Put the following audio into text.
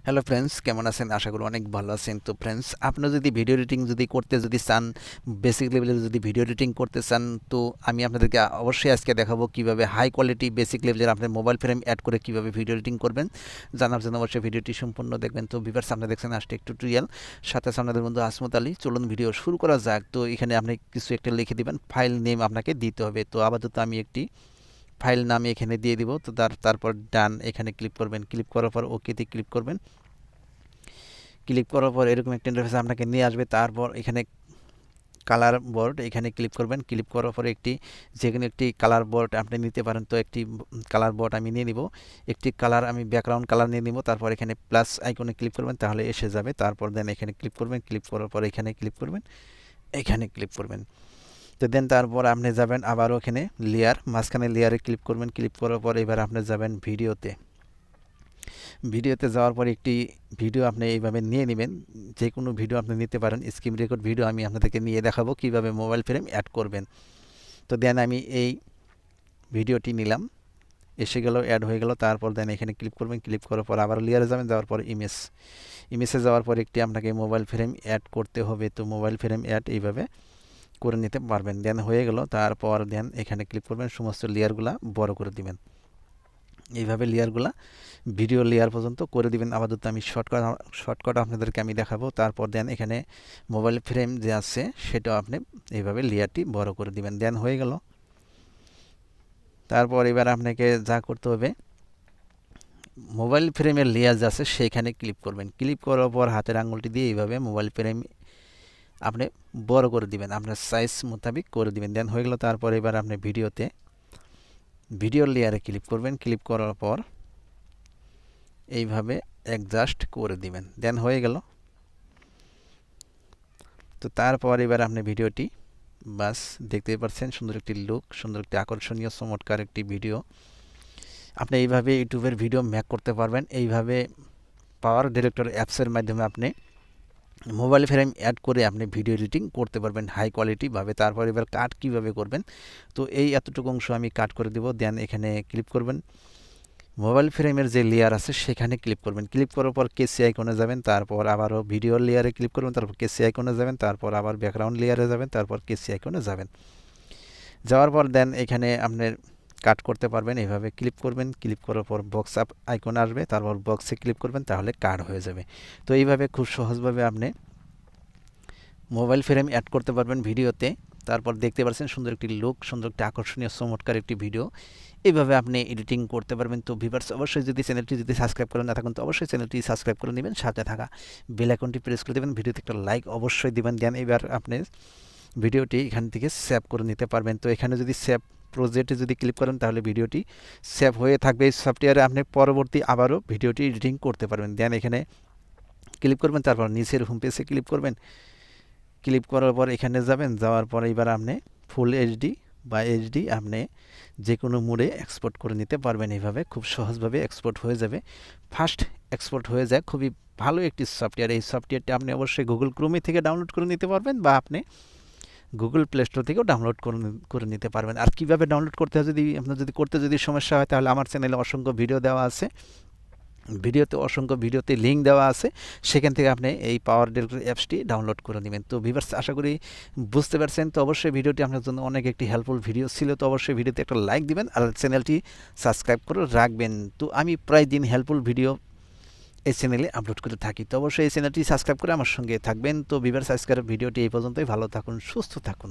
Hello friends, কেমন আছেন? আশা করি অনেক ভালো আছেন। তো ফ্রেন্ডস, আপনি যদি ভিডিও এডিটিং করতে চান, বেসিক লেভেলের যদি ভিডিও এডিটিং করতে চান, তো আমি আপনাদেরকে অবশ্যই আজকে দেখাবো কিভাবে হাই কোয়ালিটি বেসিক লেভেলের আপনার মোবাইল ফ্রেম অ্যাড করে কিভাবে ভিডিও এডিটিং করবেন। জানার জন্য অবশ্যই ভিডিওটি সম্পূর্ণ দেখবেন। তো ভিউয়ার্স, আপনারা দেখছেন আস্টেক টিউটোরিয়াল, সাথে আছে আপনাদের বন্ধু আসমত আলী। চলুন ভিডিও শুরু করা যাক। তো এখানে আপনি কিছু একটা লিখে দিবেন, ফাইল নেম আপনাকে দিতে হবে। তো আপাতত আমি একটি ফাইল নাম এখানে দিয়ে দিব। তো তারপর ডান এখানে ক্লিক করবেন, ক্লিক করার পর ওকেতে ক্লিক করবেন। ক্লিক করার পর এরকম একটা ইন্টারফেস আপনাকে নিয়ে আসবে। তারপর এখানে কালার বোর্ড এখানে ক্লিক করবেন। ক্লিক করার পরে যেকোনো একটি কালার বোর্ড আপনি নিতে পারেন। তো একটি কালার বোর্ড আমি নিয়ে নিব। একটি কালার আমি ব্যাকগ্রাউন্ড কালার নিয়ে নিব। তারপর এখানে প্লাস আইকনে ক্লিক করবেন, তাহলে এসে যাবে। তারপর দেন এখানে ক্লিক করবেন, ক্লিক করার পর এখানে ক্লিক করবেন, এখানে ক্লিক করবেন। তো দেন তারপর আপনি যাবেন আবারও এখানে লেয়ার, মাঝখানে লেয়ারে ক্লিক করবেন। ক্লিক করার পর এবার আপনি যাবেন ভিডিওতে। ভিডিওতে যাওয়ার পর একটি ভিডিও আপনি এইভাবে নিয়ে নেবেন। যে কোনো ভিডিও আপনি নিতে পারেন। স্ক্রিন রেকর্ড ভিডিও আমি আপনাদেরকে নিয়ে দেখাবো কিভাবে মোবাইল ফ্রেম অ্যাড করবেন। তো দেন আমি এই ভিডিওটি নিলাম, এসে গেল, অ্যাড হয়ে গেল। তারপর দেন এখানে ক্লিক করবেন। ক্লিক করার পর আবার লেয়ারে যাবেন, যাওয়ার পর ইমেজে যাওয়ার পর একটি আপনাকে মোবাইল ফ্রেম অ্যাড করতে হবে। তো মোবাইল ফ্রেম অ্যাড এইভাবে করে নিতে পারবেন। দেন হয়ে গেল। তারপর দেন এখানে ক্লিক করবেন, সমস্ত লেয়ারগুলা বড় করে দিবেন। এইভাবে লেয়ারগুলা ভিডিও লেয়ার পর্যন্ত করে দিবেন। আপাতত আমি শর্টকাট আপনাদেরকে আমি দেখাবো। তারপর দেন এখানে মোবাইল ফ্রেম যে আছে সেটাও আপনি এইভাবে লেয়ারটি বড় করে দিবেন। দেন হয়ে গেল। তারপর এবার আপনাকে যা করতে হবে, মোবাইল ফ্রেমের লেয়ার যা আছে সেইখানে ক্লিক করবেন। ক্লিক করার পর হাতের আঙুলটি দিয়ে এইভাবে মোবাইল ফ্রেম আপনি বড় করে দিবেন, আপনার সাইজ মোতাবেক করে দিবেন। দেন হয়ে গেল। তারপর এবার আপনি ভিডিও লেয়ারে ক্লিক করবেন। ক্লিক করার পর এইভাবে অ্যাডজাস্ট করে দিবেন। দেন হয়ে গেল। তো তারপর এবার আপনি ভিডিওটি বাস দেখতেই পাচ্ছেন, সুন্দর একটি লুক, সুন্দর একটি আকর্ষণীয় চমৎকার একটি ভিডিও। আপনি এইভাবে ইউটিউবের ভিডিও মেক করতে পারবেন। এইভাবে পাওয়ার ডিরেক্টর অ্যাপসের মাধ্যমে আপনি মোবাইল ফ্রেম অ্যাড করে আপনি ভিডিও এডিটিং করতে পারবেন হাই কোয়ালিটিভাবে। তারপর এবার কাট কীভাবে করবেন, তো এই এতটুকু অংশ আমি কাট করে দেব। দেন এখানে ক্লিক করবেন, মোবাইল ফ্রেমের যে লেয়ার আছে সেখানে ক্লিক করবেন। ক্লিক করার পর কেসি আইকনে যাবেন, তারপর আবারও ভিডিও লেয়ারে ক্লিক করবেন, তারপর কেসি আইকনে যাবেন, তারপর আবার ব্যাকগ্রাউন্ড লেয়ারে যাবেন, তারপর কেসি আইকনে যাবেন। যাওয়ার পর দেন এখানে আপনার কাট করতে পারবেন। এইভাবে ক্লিক করবেন, ক্লিক করার পর বক্স আপ আইকন আসবে, তারপর বক্সে ক্লিক করবেন, তাহলে কাট হয়ে যাবে। তো এইভাবে খুব সহজভাবে আপনি মোবাইল ফ্রেম অ্যাড করতে পারবেন ভিডিওতে। তারপর দেখতে পাচ্ছেন সুন্দর একটি লুক, সুন্দর একটি আকর্ষণীয় চমৎকার একটি ভিডিও। এইভাবে আপনি এডিটিং করতে পারবেন। তো ভিউয়ার্স, অবশ্যই চ্যানেলটি সাবস্ক্রাইব করে না থাকুন, তো অবশ্যই চ্যানেলটি সাবস্ক্রাইব করে নেবেন, সাথে থাকা বেল আইকনটি প্রেস করে দেবেন, ভিডিওতে একটা লাইক অবশ্যই দিবেন। দেন এবার আপনি ভিডিওটি এখান থেকে সেভ করে নিতে পারবেন। তো এখানে যদি সেভ প্রজেক্টে যদি ক্লিক করেন, তাহলে ভিডিওটি সেভ হয়ে থাকবে এই সফটওয়্যারে। আপনি পরবর্তী আবারও ভিডিওটি এডিটিং করতে পারবেন। দেন এখানে ক্লিক করবেন, তারপর নিচের হোম পেজে ক্লিক করবেন। ক্লিক করার পর এখানে যাবেন, যাওয়ার পর এবার আপনি ফুল এইচডি বা এইচডি আপনি যে কোনো মোডে এক্সপোর্ট করে নিতে পারবেন। এইভাবে খুব সহজভাবে এক্সপোর্ট হয়ে যাবে, ফাস্ট এক্সপোর্ট হয়ে যায়। খুবই ভালো একটি সফটওয়্যার। এই সফটওয়্যারটি আপনি অবশ্যই গুগল ক্রোমে থেকে ডাউনলোড করে নিতে পারবেন, বা আপনি গুগল প্লে স্টোর থেকেও ডাউনলোড করে নিতে পারবেন। আর কীভাবে ডাউনলোড করতে হয়, আপনার করতে সমস্যা হয়, তাহলে আমার চ্যানেলে অসংখ্য ভিডিও দেওয়া আছে। অসংখ্য ভিডিওতে লিঙ্ক দেওয়া আছে, সেখান থেকে আপনি এই পাওয়ার ডিরেক্টর অ্যাপসটি ডাউনলোড করে নেবেন। তো ভিউয়ার্স, আশা করি বুঝতে পারছেন। তো অবশ্যই ভিডিওটি আপনার জন্য অনেক একটি হেল্পফুল ভিডিও ছিল। তো অবশ্যই ভিডিওতে একটা লাইক দিবেন আর চ্যানেলটি সাবস্ক্রাইব করে রাখবেন। তো আমি প্রায় দিন হেল্পফুল ভিডিও এই চ্যানেলে আপলোড করে থাকি। তো অবশ্যই এই চ্যানেলটি সাবস্ক্রাইব করে আমার সঙ্গে থাকবেন। তো ভিউয়ার্স, আজকের ভিডিওটি এই পর্যন্তই। ভালো থাকুন, সুস্থ থাকুন।